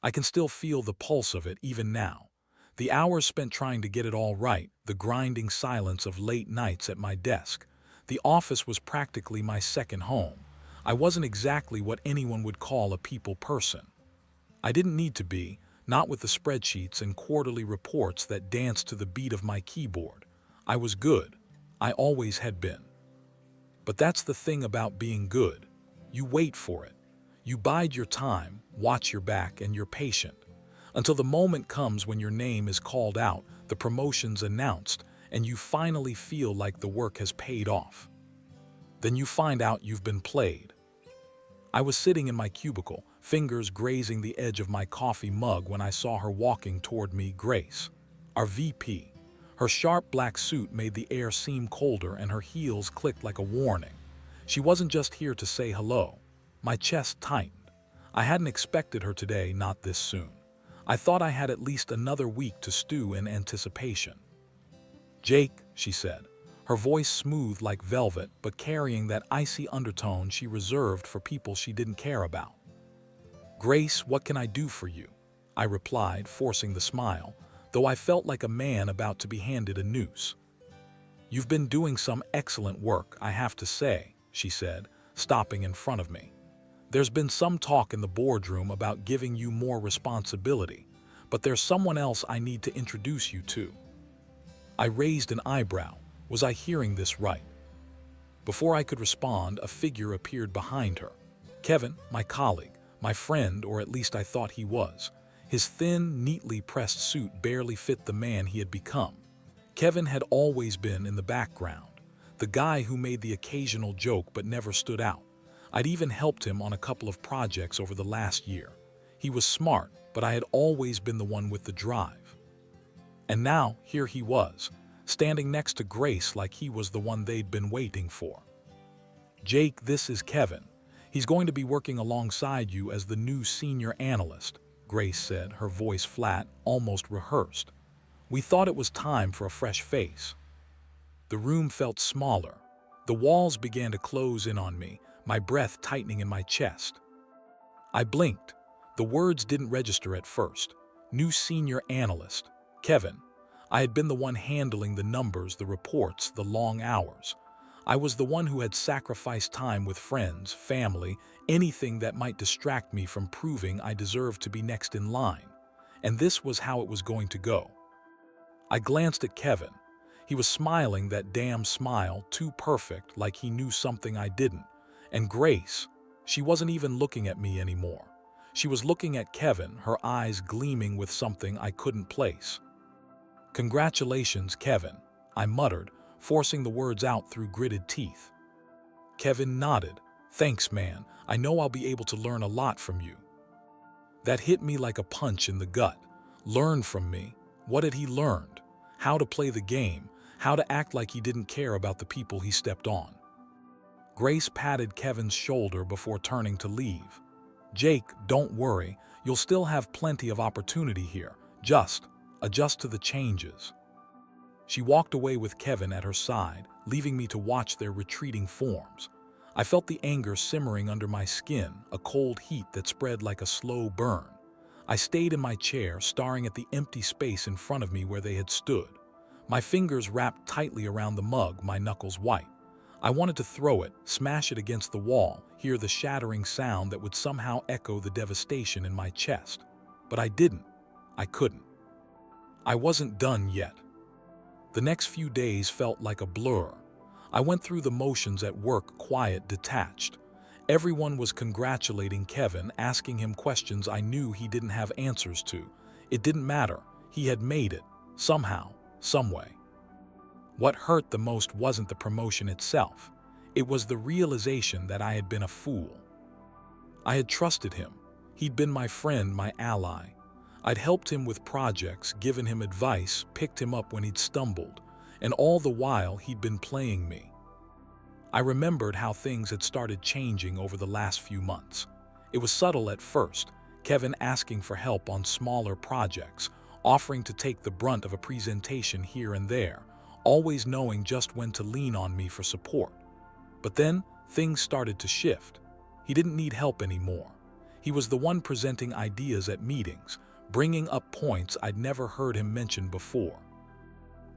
I can still feel the pulse of it even now. The hours spent trying to get it all right, the grinding silence of late nights at my desk. The office was practically my second home. I wasn't exactly what anyone would call a people person. I didn't need to be, not with the spreadsheets and quarterly reports that danced to the beat of my keyboard. I was good. I always had been. But that's the thing about being good. You wait for it. You bide your time, watch your back, and you're patient. Until the moment comes when your name is called out, the promotion's announced, and you finally feel like the work has paid off. Then you find out you've been played. I was sitting in my cubicle, fingers grazing the edge of my coffee mug when I saw her walking toward me, Grace, our VP. Her sharp black suit made the air seem colder and her heels clicked like a warning. She wasn't just here to say hello. My chest tightened. I hadn't expected her today, not this soon. I thought I had at least another week to stew in anticipation. "Jake," she said, her voice smooth like velvet but carrying that icy undertone she reserved for people she didn't care about. "Grace, what can I do for you?" I replied, forcing the smile, though I felt like a man about to be handed a noose. "You've been doing some excellent work, I have to say," she said, stopping in front of me. "There's been some talk in the boardroom about giving you more responsibility, but there's someone else I need to introduce you to." I raised an eyebrow. Was I hearing this right? Before I could respond, a figure appeared behind her. Kevin, my colleague, my friend, or at least I thought he was. His thin, neatly pressed suit barely fit the man he had become. Kevin had always been in the background, the guy who made the occasional joke but never stood out. I'd even helped him on a couple of projects over the last year. He was smart, but I had always been the one with the drive. And now, here he was, standing next to Grace like he was the one they'd been waiting for. "Jake, this is Kevin. He's going to be working alongside you as the new senior analyst," Grace said, her voice flat, almost rehearsed. "We thought it was time for a fresh face." The room felt smaller. The walls began to close in on me, my breath tightening in my chest. I blinked. The words didn't register at first. New senior analyst. Kevin. I had been the one handling the numbers, the reports, the long hours. I was the one who had sacrificed time with friends, family, anything that might distract me from proving I deserved to be next in line. And this was how it was going to go. I glanced at Kevin. He was smiling that damn smile, too perfect, like he knew something I didn't. And Grace, she wasn't even looking at me anymore. She was looking at Kevin, her eyes gleaming with something I couldn't place. "Congratulations, Kevin," I muttered, forcing the words out through gritted teeth. Kevin nodded. "Thanks, man. I know I'll be able to learn a lot from you." That hit me like a punch in the gut. Learn from me? What had he learned? How to play the game, how to act like he didn't care about the people he stepped on. Grace patted Kevin's shoulder before turning to leave. "Jake, don't worry. You'll still have plenty of opportunity here. Just adjust to the changes." She walked away with Kevin at her side, leaving me to watch their retreating forms. I felt the anger simmering under my skin, a cold heat that spread like a slow burn. I stayed in my chair, staring at the empty space in front of me where they had stood. My fingers wrapped tightly around the mug, my knuckles white. I wanted to throw it, smash it against the wall, hear the shattering sound that would somehow echo the devastation in my chest. But I didn't. I couldn't. I wasn't done yet. The next few days felt like a blur. I went through the motions at work, quiet, detached. Everyone was congratulating Kevin, asking him questions I knew he didn't have answers to. It didn't matter. He had made it, somehow, someway. What hurt the most wasn't the promotion itself. It was the realization that I had been a fool. I had trusted him. He'd been my friend, my ally. I'd helped him with projects, given him advice, picked him up when he'd stumbled, and all the while he'd been playing me. I remembered how things had started changing over the last few months. It was subtle at first, Kevin asking for help on smaller projects, offering to take the brunt of a presentation here and there, always knowing just when to lean on me for support. But then, things started to shift. He didn't need help anymore. He was the one presenting ideas at meetings, bringing up points I'd never heard him mention before.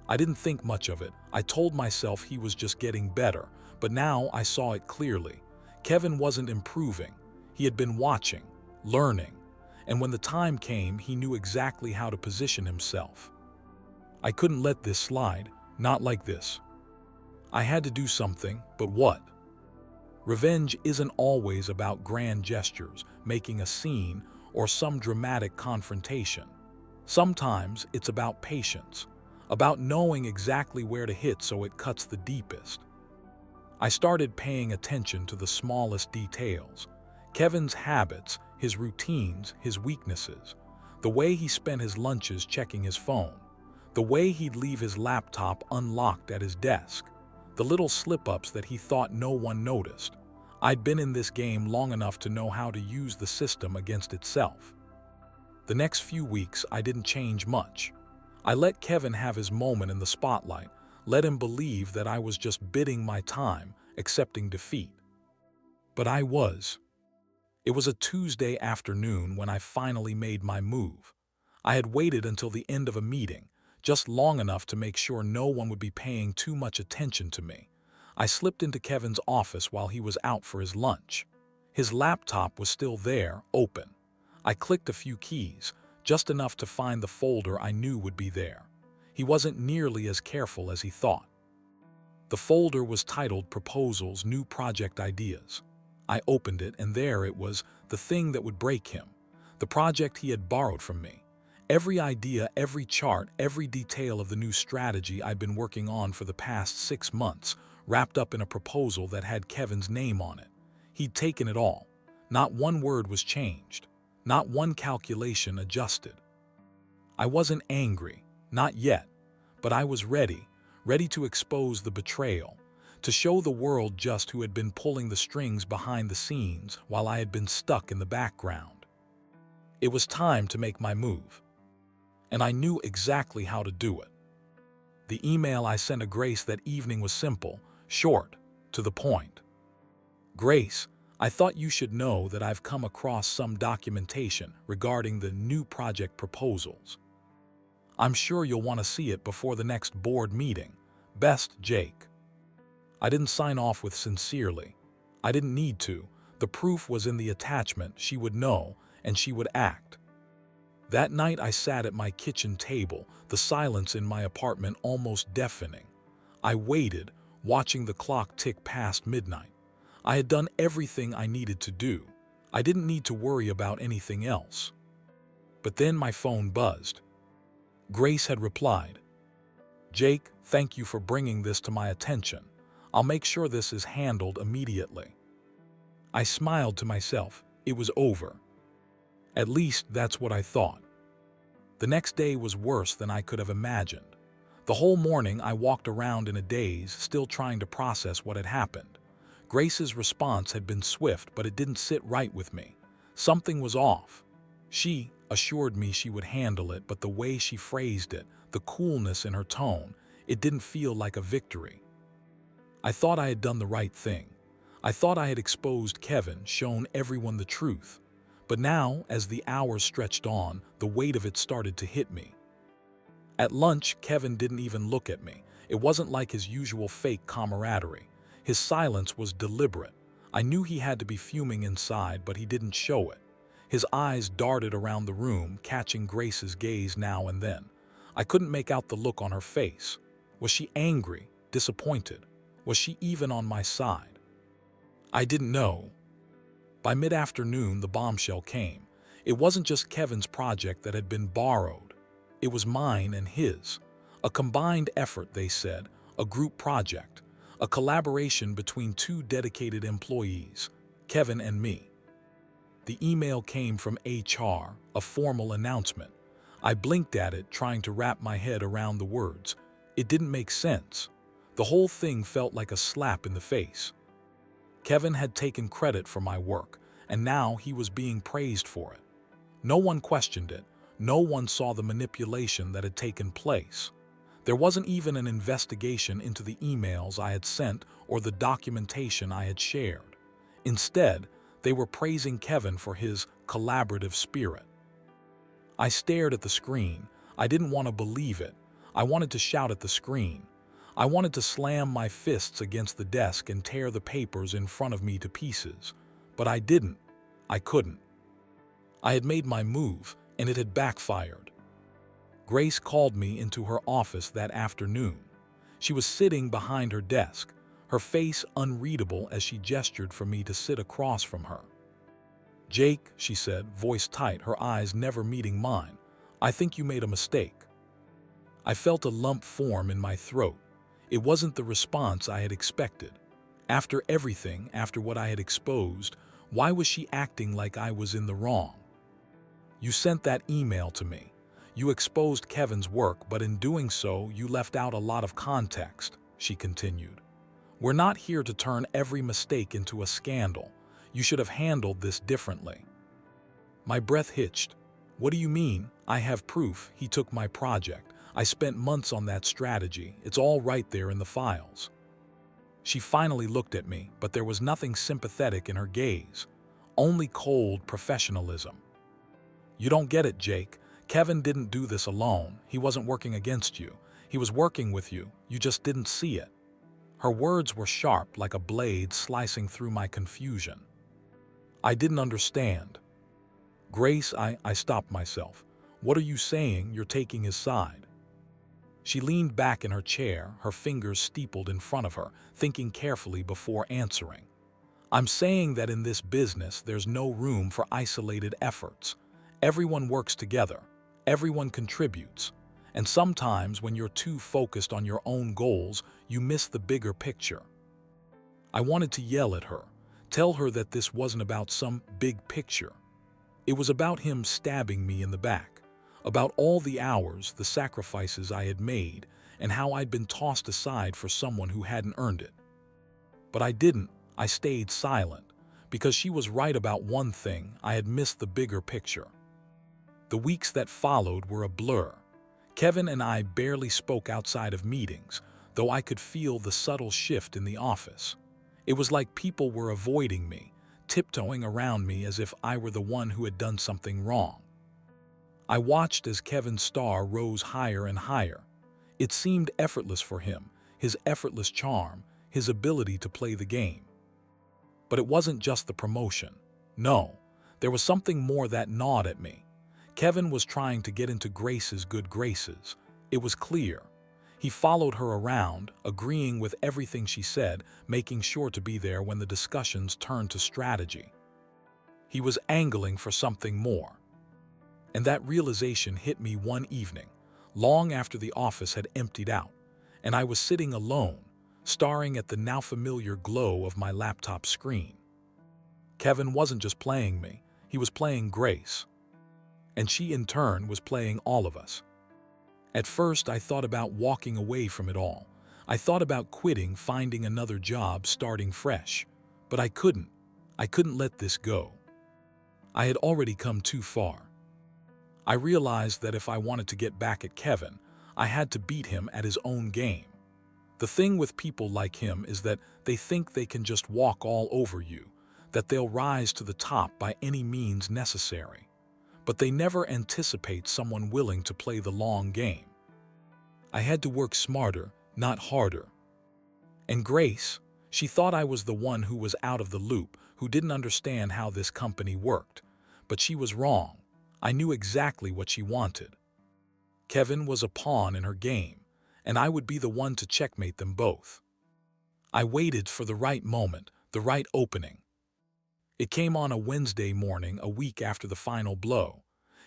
I didn't think much of it. I told myself he was just getting better, but now I saw it clearly. Kevin wasn't improving. He had been watching, learning, and when the time came, he knew exactly how to position himself. I couldn't let this slide, not like this. I had to do something, but what? Revenge isn't always about grand gestures, making a scene, or some dramatic confrontation. Sometimes it's about patience, about knowing exactly where to hit so it cuts the deepest. I started paying attention to the smallest details. Kevin's habits, his routines, his weaknesses, the way he spent his lunches checking his phone, the way he'd leave his laptop unlocked at his desk, the little slip-ups that he thought no one noticed. I'd been in this game long enough to know how to use the system against itself. The next few weeks, I didn't change much. I let Kevin have his moment in the spotlight, let him believe that I was just biding my time, accepting defeat. But I was. It was a Tuesday afternoon when I finally made my move. I had waited until the end of a meeting, just long enough to make sure no one would be paying too much attention to me. I slipped into Kevin's office while he was out for his lunch. His laptop was still there, open. I clicked a few keys, just enough to find the folder I knew would be there. He wasn't nearly as careful as he thought. The folder was titled Proposals, New Project Ideas. I opened it, and there it was, the thing that would break him. The project he had borrowed from me. Every idea, every chart, every detail of the new strategy I'd been working on for the past 6 months, wrapped up in a proposal that had Kevin's name on it. He'd taken it all. Not one word was changed. Not one calculation adjusted. I wasn't angry, not yet, but I was ready to expose the betrayal, to show the world just who had been pulling the strings behind the scenes while I had been stuck in the background. It was time to make my move, and I knew exactly how to do it. The email I sent to Grace that evening was simple, short, to the point. Grace, I thought you should know that I've come across some documentation regarding the new project proposals. I'm sure you'll want to see it before the next board meeting. Best, Jake. I didn't sign off with sincerely. I didn't need to. The proof was in the attachment. She would know, and she would act. That night I sat at my kitchen table, the silence in my apartment almost deafening. I waited, watching the clock tick past midnight. I had done everything I needed to do. I didn't need to worry about anything else. But then my phone buzzed. Grace had replied, "Jake, thank you for bringing this to my attention. I'll make sure this is handled immediately." I smiled to myself. It was over. At least that's what I thought. The next day was worse than I could have imagined. The whole morning I walked around in a daze, still trying to process what had happened. Grace's response had been swift, but it didn't sit right with me. Something was off. She assured me she would handle it, but the way she phrased it, the coolness in her tone, it didn't feel like a victory. I thought I had done the right thing. I thought I had exposed Kevin, shown everyone the truth. But now, as the hours stretched on, the weight of it started to hit me. At lunch, Kevin didn't even look at me. It wasn't like his usual fake camaraderie. His silence was deliberate. I knew he had to be fuming inside, but he didn't show it. His eyes darted around the room, catching Grace's gaze now and then. I couldn't make out the look on her face. Was she angry, disappointed? Was she even on my side? I didn't know. By mid-afternoon, the bombshell came. It wasn't just Kevin's project that had been borrowed. It was mine and his. A combined effort, they said, a group project, a collaboration between two dedicated employees, Kevin and me. The email came from HR, a formal announcement. I blinked at it, trying to wrap my head around the words. It didn't make sense. The whole thing felt like a slap in the face. Kevin had taken credit for my work, and now he was being praised for it. No one questioned it. No one saw the manipulation that had taken place. There wasn't even an investigation into the emails I had sent or the documentation I had shared. Instead, They were praising Kevin for his collaborative spirit. I stared at the screen. I didn't want to believe it. I wanted to shout at the screen. I wanted to slam my fists against the desk and tear the papers in front of me to pieces. But I didn't. I couldn't. I had made my move, and it had backfired. Grace called me into her office that afternoon. She was sitting behind her desk, her face unreadable as she gestured for me to sit across from her. "Jake," she said, voice tight, her eyes never meeting mine, "I think you made a mistake." I felt a lump form in my throat. It wasn't the response I had expected. After everything, after what I had exposed, why was she acting like I was in the wrong? "You sent that email to me. You exposed Kevin's work, but in doing so, you left out a lot of context," she continued. "We're not here to turn every mistake into a scandal. You should have handled this differently." My breath hitched. "What do you mean? I have proof. He took my project. I spent months on that strategy. It's all right there in the files." She finally looked at me, but there was nothing sympathetic in her gaze. Only cold professionalism. "You don't get it, Jake. Kevin didn't do this alone. He wasn't working against you. He was working with you. You just didn't see it." Her words were sharp, like a blade slicing through my confusion. I didn't understand. "Grace," I stopped myself. "What are you saying? You're taking his side." She leaned back in her chair, her fingers steepled in front of her, thinking carefully before answering. "I'm saying that in this business there's no room for isolated efforts. Everyone works together. Everyone contributes. And sometimes when you're too focused on your own goals, you miss the bigger picture." I wanted to yell at her, tell her that this wasn't about some big picture. It was about him stabbing me in the back, about all the hours, the sacrifices I had made, and how I'd been tossed aside for someone who hadn't earned it. But I didn't. I stayed silent, because she was right about one thing: I had missed the bigger picture. The weeks that followed were a blur. Kevin and I barely spoke outside of meetings, though I could feel the subtle shift in the office. It was like people were avoiding me, tiptoeing around me as if I were the one who had done something wrong. I watched as Kevin's star rose higher and higher. It seemed effortless for him, his effortless charm, his ability to play the game. But it wasn't just the promotion. No, there was something more that gnawed at me. Kevin was trying to get into Grace's good graces. It was clear. He followed her around, agreeing with everything she said, making sure to be there when the discussions turned to strategy. He was angling for something more. And that realization hit me one evening, long after the office had emptied out, and I was sitting alone, staring at the now familiar glow of my laptop screen. Kevin wasn't just playing me, he was playing Grace. And she, in turn, was playing all of us. At first, I thought about walking away from it all. I thought about quitting, finding another job, starting fresh. But I couldn't. I couldn't let this go. I had already come too far. I realized that if I wanted to get back at Kevin, I had to beat him at his own game. The thing with people like him is that they think they can just walk all over you, that they'll rise to the top by any means necessary. But they never anticipate someone willing to play the long game. I had to work smarter, not harder. And Grace, she thought I was the one who was out of the loop, who didn't understand how this company worked. But she was wrong. I knew exactly what she wanted. Kevin was a pawn in her game, and I would be the one to checkmate them both. I waited for the right moment, the right opening. It came on a Wednesday morning, a week after the final blow.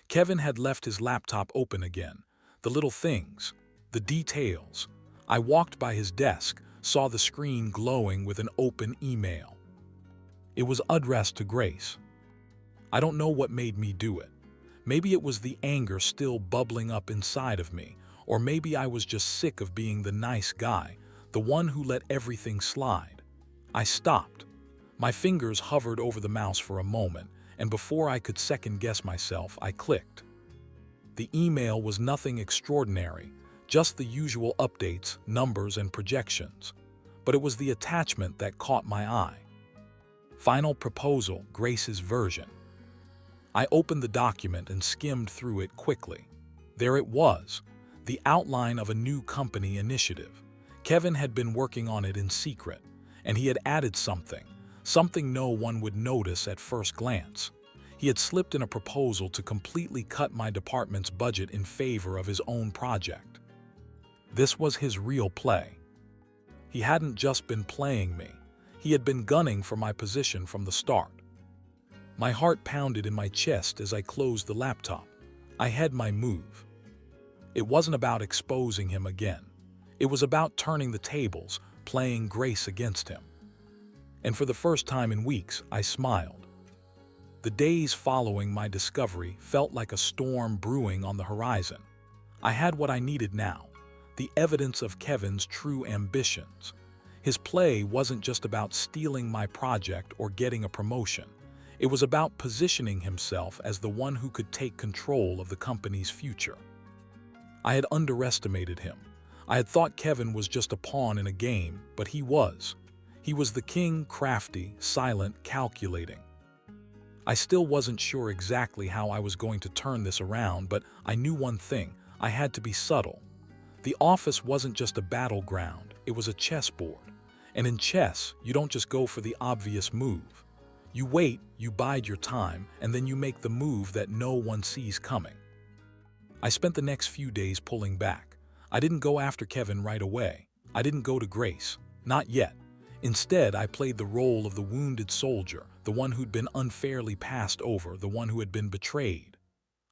Kevin had left his laptop open again. The little things, the details. I walked by his desk, saw the screen glowing with an open email. It was addressed to Grace. I don't know what made me do it. Maybe it was the anger still bubbling up inside of me, or maybe I was just sick of being the nice guy, the one who let everything slide. I stopped. My fingers hovered over the mouse for a moment, and before I could second-guess myself, I clicked. The email was nothing extraordinary, just the usual updates, numbers, and projections. But it was the attachment that caught my eye. Final proposal, Grace's version. I opened the document and skimmed through it quickly. There it was, the outline of a new company initiative. Kevin had been working on it in secret, and he had added something no one would notice at first glance. He had slipped in a proposal to completely cut my department's budget in favor of his own project. This was his real play. He hadn't just been playing me. He had been gunning for my position from the start. My heart pounded in my chest as I closed the laptop. I had my move. It wasn't about exposing him again. It was about turning the tables, playing Grace against him. And for the first time in weeks, I smiled. The days following my discovery felt like a storm brewing on the horizon. I had what I needed now, the evidence of Kevin's true ambitions. His play wasn't just about stealing my project or getting a promotion. It was about positioning himself as the one who could take control of the company's future. I had underestimated him. I had thought Kevin was just a pawn in a game, but he was. He was the king, crafty, silent, calculating. I still wasn't sure exactly how I was going to turn this around, but I knew one thing: I had to be subtle. The office wasn't just a battleground, it was a chessboard. And in chess, you don't just go for the obvious move. You wait, you bide your time, and then you make the move that no one sees coming. I spent the next few days pulling back. I didn't go after Kevin right away. I didn't go to Grace. Not yet. Instead, I played the role of the wounded soldier, the one who'd been unfairly passed over, the one who had been betrayed.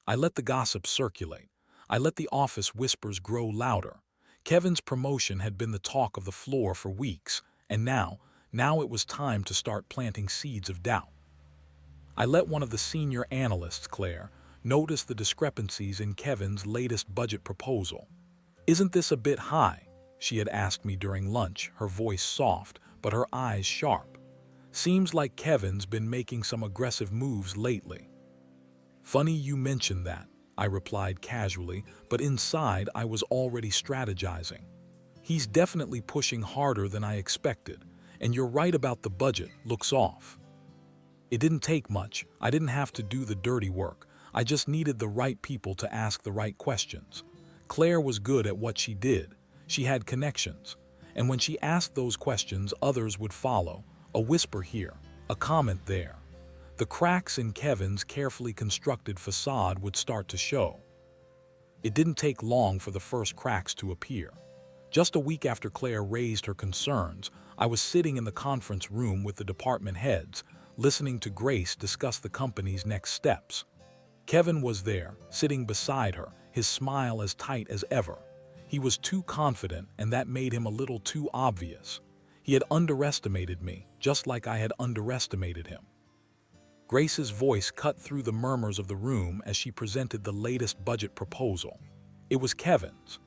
I let the gossip circulate. I let the office whispers grow louder. Kevin's promotion had been the talk of the floor for weeks, and now it was time to start planting seeds of doubt. I let one of the senior analysts, Claire, notice the discrepancies in Kevin's latest budget proposal. "Isn't this a bit high?" she had asked me during lunch, her voice soft, but her eyes sharp. "Seems like Kevin's been making some aggressive moves lately." "Funny you mentioned that," I replied casually, but inside I was already strategizing. "He's definitely pushing harder than I expected, and you're right about the budget, looks off." It didn't take much. I didn't have to do the dirty work. I just needed the right people to ask the right questions. Claire was good at what she did. She had connections. And when she asked those questions, others would follow. A whisper here, a comment there. The cracks in Kevin's carefully constructed facade would start to show. It didn't take long for the first cracks to appear. Just a week after Claire raised her concerns, I was sitting in the conference room with the department heads, listening to Grace discuss the company's next steps. Kevin was there, sitting beside her, his smile as tight as ever. He was too confident, and that made him a little too obvious. He had underestimated me, just like I had underestimated him. Grace's voice cut through the murmurs of the room as she presented the latest budget proposal. It was Kevin's.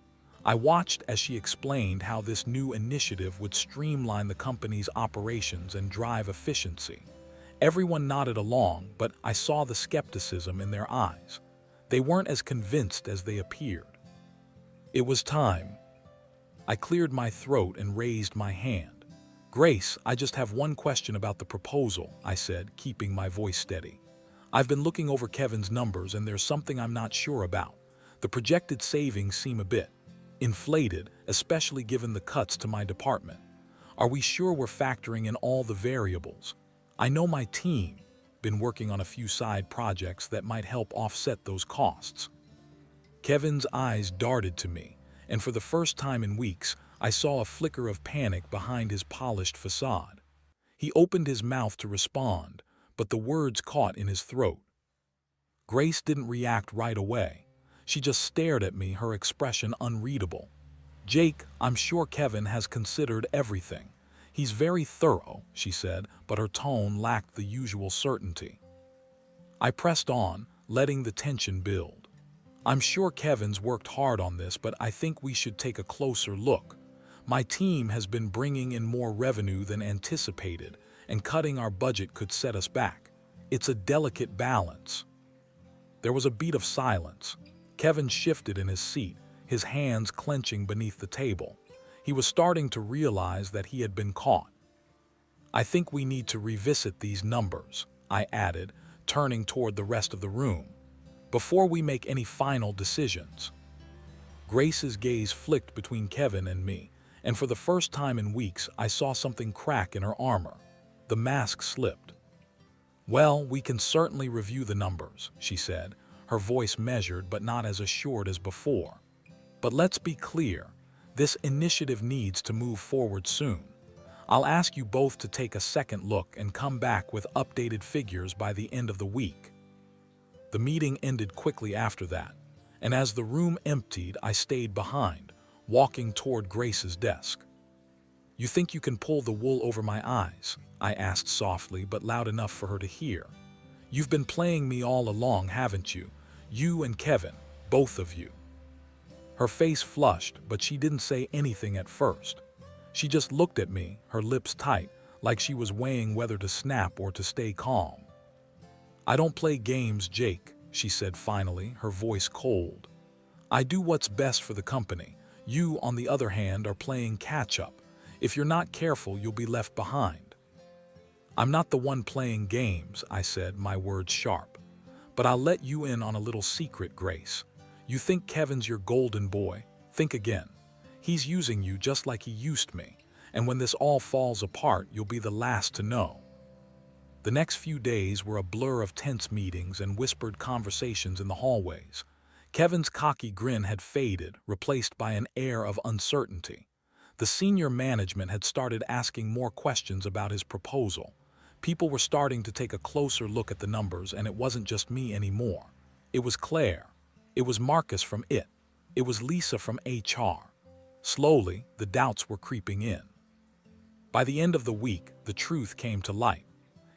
I watched as she explained how this new initiative would streamline the company's operations and drive efficiency. Everyone nodded along, but I saw the skepticism in their eyes. They weren't as convinced as they appeared. It was time. I cleared my throat and raised my hand. "Grace, I just have one question about the proposal," I said, keeping my voice steady. "I've been looking over Kevin's numbers, and there's something I'm not sure about. The projected savings seem a bit inflated, especially given the cuts to my department. Are we sure we're factoring in all the variables? I know my team been working on a few side projects that might help offset those costs." Kevin's eyes darted to me, and for the first time in weeks, I saw a flicker of panic behind his polished facade. He opened his mouth to respond, but the words caught in his throat. Grace didn't react right away. She just stared at me, her expression unreadable. "Jake, I'm sure Kevin has considered everything. He's very thorough," she said, but her tone lacked the usual certainty. I pressed on, letting the tension build. "I'm sure Kevin's worked hard on this, but I think we should take a closer look. My team has been bringing in more revenue than anticipated, and cutting our budget could set us back. It's a delicate balance." There was a beat of silence. Kevin shifted in his seat, his hands clenching beneath the table. He was starting to realize that he had been caught. I think we need to revisit these numbers, I added, turning toward the rest of the room, before we make any final decisions. Grace's gaze flicked between Kevin and me, and for the first time in weeks I saw something crack in her armor. The mask slipped. "Well, we can certainly review the numbers," she said, her voice measured but not as assured as before. "But let's be clear, this initiative needs to move forward soon. I'll ask you both to take a second look and come back with updated figures by the end of the week." The meeting ended quickly after that, and as the room emptied, I stayed behind, walking toward Grace's desk. "You think you can pull the wool over my eyes?" I asked softly but loud enough for her to hear. "You've been playing me all along, haven't you? You and Kevin, both of you." Her face flushed, but she didn't say anything at first. She just looked at me, her lips tight, like she was weighing whether to snap or to stay calm. "I don't play games, Jake," she said finally, her voice cold. "I do what's best for the company. You, on the other hand, are playing catch-up. If you're not careful, you'll be left behind." "I'm not the one playing games," I said, my words sharp. "But I'll let you in on a little secret, Grace. You think Kevin's your golden boy? Think again. He's using you just like he used me, and when this all falls apart, you'll be the last to know." The next few days were a blur of tense meetings and whispered conversations in the hallways. Kevin's cocky grin had faded, replaced by an air of uncertainty. The senior management had started asking more questions about his proposal. People were starting to take a closer look at the numbers, and it wasn't just me anymore. It was Claire. It was Marcus from IT. It was Lisa from HR. Slowly, the doubts were creeping in. By the end of the week, the truth came to light.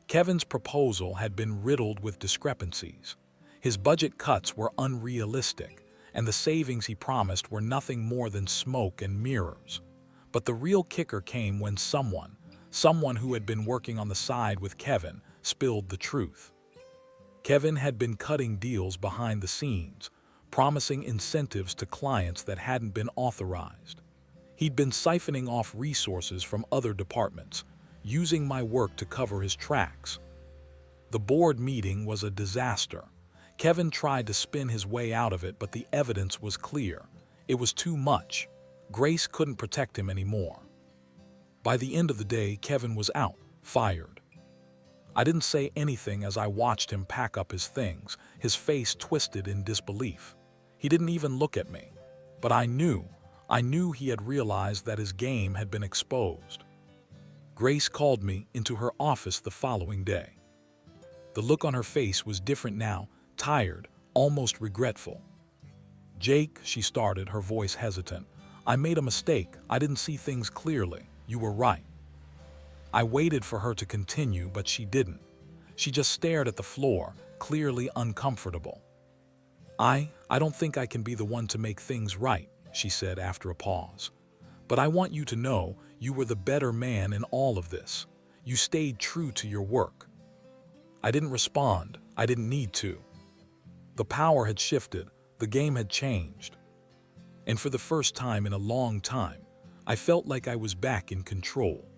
Kevin's proposal had been riddled with discrepancies. His budget cuts were unrealistic, and the savings he promised were nothing more than smoke and mirrors. But the real kicker came when someone who had been working on the side with Kevin, spilled the truth. Kevin had been cutting deals behind the scenes, promising incentives to clients that hadn't been authorized. He'd been siphoning off resources from other departments, using my work to cover his tracks. The board meeting was a disaster. Kevin tried to spin his way out of it, but the evidence was clear. It was too much. Grace couldn't protect him anymore. By the end of the day, Kevin was out, fired. I didn't say anything as I watched him pack up his things, his face twisted in disbelief. He didn't even look at me. But I knew he had realized that his game had been exposed. Grace called me into her office the following day. The look on her face was different now, tired, almost regretful. "Jake," she started, her voice hesitant, "I made a mistake. I didn't see things clearly. You were right." I waited for her to continue, but she didn't. She just stared at the floor, clearly uncomfortable. I don't think I can be the one to make things right," she said after a pause. "But I want you to know you were the better man in all of this. You stayed true to your work." I didn't respond. I didn't need to. The power had shifted. The game had changed. And for the first time in a long time, I felt like I was back in control.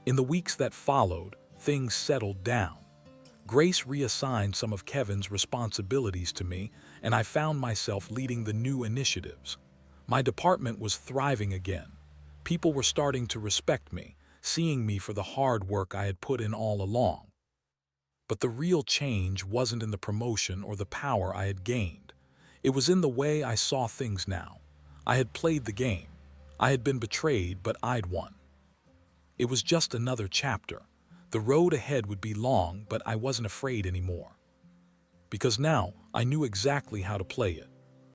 In the weeks that followed, things settled down. Grace reassigned some of Kevin's responsibilities to me, and I found myself leading the new initiatives. My department was thriving again. People were starting to respect me, seeing me for the hard work I had put in all along. But the real change wasn't in the promotion or the power I had gained. It was in the way I saw things now. I had played the game. I had been betrayed, but I'd won. It was just another chapter. The road ahead would be long, but I wasn't afraid anymore. Because now I knew exactly how to play it.